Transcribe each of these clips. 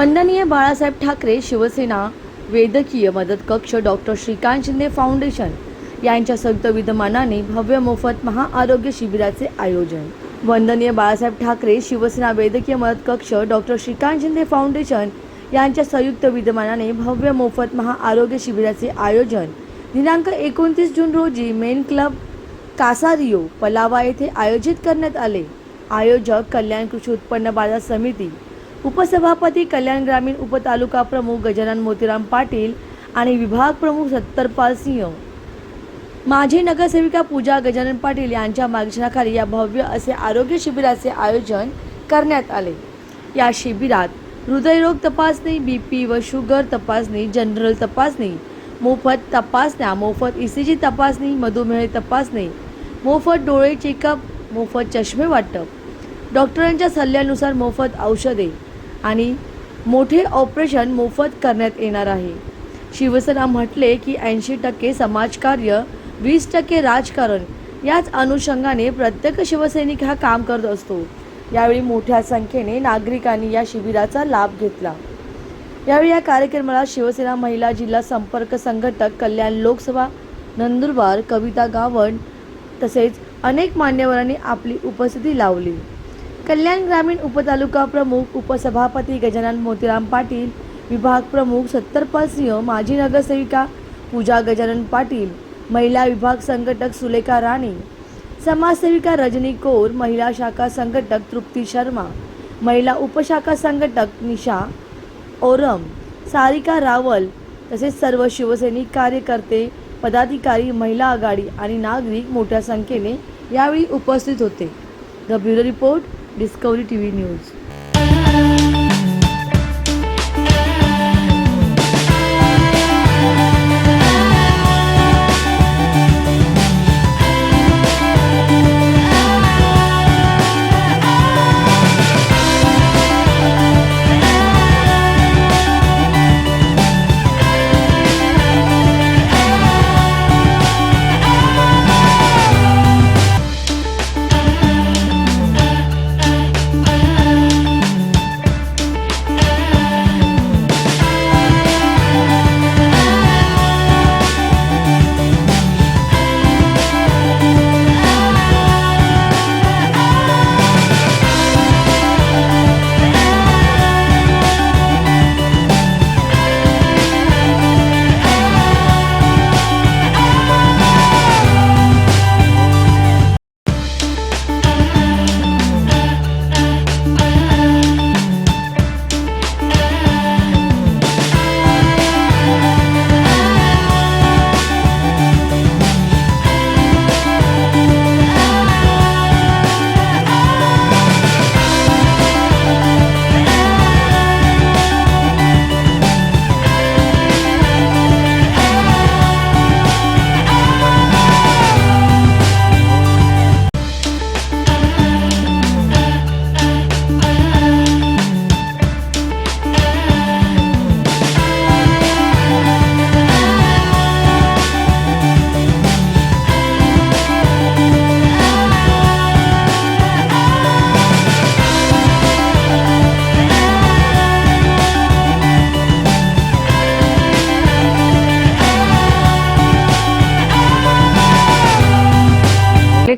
वंदनीय बाळासाहेब ठाकरे शिवसेना वैद्यकीय मदत कक्ष डॉक्टर श्रीकांत शिंदे फाउंडेशन यांच्या संयुक्त विद्यमानाने भव्य मोफत महाआरोग्य शिबिराचे आयोजन। वंदनीय बाळासाहेब ठाकरे शिवसेना वैद्यकीय मदत कक्ष डॉक्टर श्रीकांत शिंदे फाउंडेशन यांच्या संयुक्त विद्यमानाने भव्य मोफत महाआरोग्य शिबिराचे आयोजन दिनांक 29 जून रोजी मेन क्लब कासारियो पलावा येथे आयोजित करण्यात आले। आयोजक कल्याण कृषी उत्पन्न बाजार समिती, उपसभापती कल्याण ग्रामीण उपतालुका प्रमुख गजानन मोतीराम पाटील आणि विभाग प्रमुख सत्तरपाल सिंह, माजी नगरसेविका पूजा गजानन पाटील यांच्या मार्गदर्शनाखाली या भव्य असे आरोग्य शिबिराचे आयोजन करण्यात आले। या शिबिरात हृदयरोग तपासणी, बीपी व शुगर तपासणी, जनरल तपासणी, मोफत तपासण्या, मोफत ECG तपासणी, मधुमेह तपासणी, मोफत डोळे चेकअप, मोफत चष्मे वाटप, डॉक्टरांच्या सल्ल्यानुसार मोफत औषधे आणि मोठे ऑपरेशन मोफत करण्यात येणार आहे। शिवसेना म्हटले की 80% समाजकार्य, 20% राजकारण याच अनुषंगाने प्रत्येक शिवसैनिक हा काम करत असतो। यावेळी मोठ्या संख्येने नागरिकांनी या शिबिराचा लाभ घेतला। यावेळी या कार्यक्रमाला शिवसेना महिला जिल्हा संपर्क संघटक कल्याण लोकसभा नंदुरबार कविता गावंड तसेच अनेक मान्यवरांनी आपली उपस्थिती लावली। कल्याण ग्रामीण उपतालुका प्रमुख उपसभापती गजानन मोतीराम पाटील, विभाग प्रमुख सत्तरपाल सिंह, माजी नगरसेविका पूजा गजानन पाटील, महिला विभाग संघटक सुलेखा राणी, समाजसेविका रजनी कौर, महिला शाखा संघटक तृप्ती शर्मा, महिला उपशाखा संघटक निशा ओरम, सारिका रावल तसेच सर्व शिवसैनिक कार्यकर्ते, पदाधिकारी, महिला आघाडी आणि नागरिक मोठ्या संख्येने यावेळी उपस्थित होते। The bureau report, discovery TV news.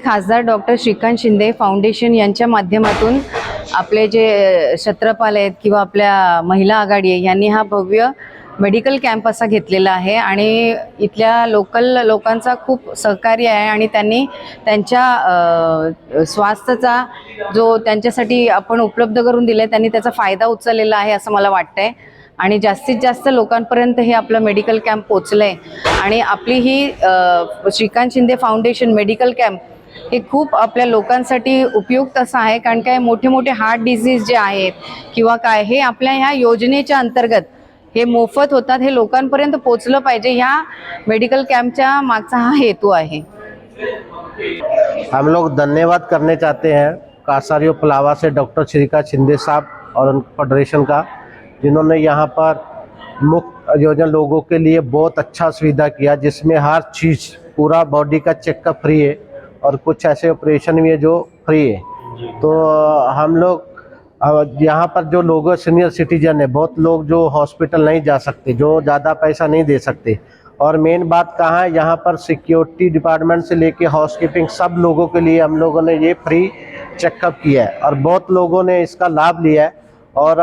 खासदार डॉक्टर श्रीकांत शिंदे फाउंडेशन यांच्या माध्यमातून आपले जे छत्रपाल आहेत किंवा आपल्या महिला आघाडी आहे यांनी हा भव्य मेडिकल कॅम्प असा घेतलेला आहे आणि इथल्या लोकल लोकांचा खूप सहकार्य आहे आणि त्यांनी त्यांच्या स्वास्थ्याचा जो त्यांच्यासाठी आपण उपलब्ध करून दिले त्यांनी त्याचा फायदा उचललेला आहे असं मला वाटतंय आणि जास्तीत जास्त लोकांपर्यंत हे आपलं मेडिकल कॅम्प पोहोचलंय आणि आपली ही Shrikant Shinde foundation medical camp हे खूप आपल्या लोकांसाठी उपयुक्त असं आहे कारण काय मोठे मोठे हार्ट डिसीज जे आहेत किंवा काय हे आपल्या ह्या योजनेच्या अंतर्गत हे मोफत होतात, हे लोकांपर्यंत पोहोचलं पाहिजे, ह्या मेडिकल कैंपच्या मागचा हा हेतू आहे। हम लोग धन्यवाद करने चाहते हैं कासारियो पलावा से डॉक्टर श्रीकांत शिंदे साहब और उन फेडरेशन का, जिन्होंने यहाँ पर मुफ्त योजना लोगों के लिए बहुत अच्छा सुविधा किया, जिसमें हर चीज़ पूरा बॉडी का चेकअप फ्री है और कुछ ऐसे ऑपरेशन भी है जो फ्री है। तो हम लोग यहाँ पर जो लोग सीनियर सिटीजन है, बहुत लोग जो हॉस्पिटल नहीं जा सकते, जो ज़्यादा पैसा नहीं दे सकते, और मेन बात कहाँ है, यहाँ पर सिक्योरिटी डिपार्टमेंट से लेके हाउसकीपिंग सब लोगों के लिए हम लोगों ने ये फ्री चेकअप किया है और बहुत लोगों ने इसका लाभ लिया है। और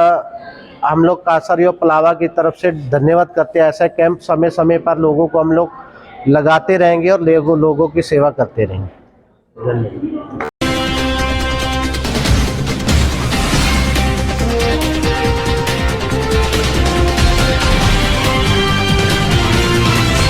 हम लोग कासारियो पलावा की तरफ से धन्यवाद करते हैं। ऐसा कैंप समय समय पर लोगों को हम लोग लगाते रहेंगे और लोगों की सेवा करते रहेंगे। धन्यवाद।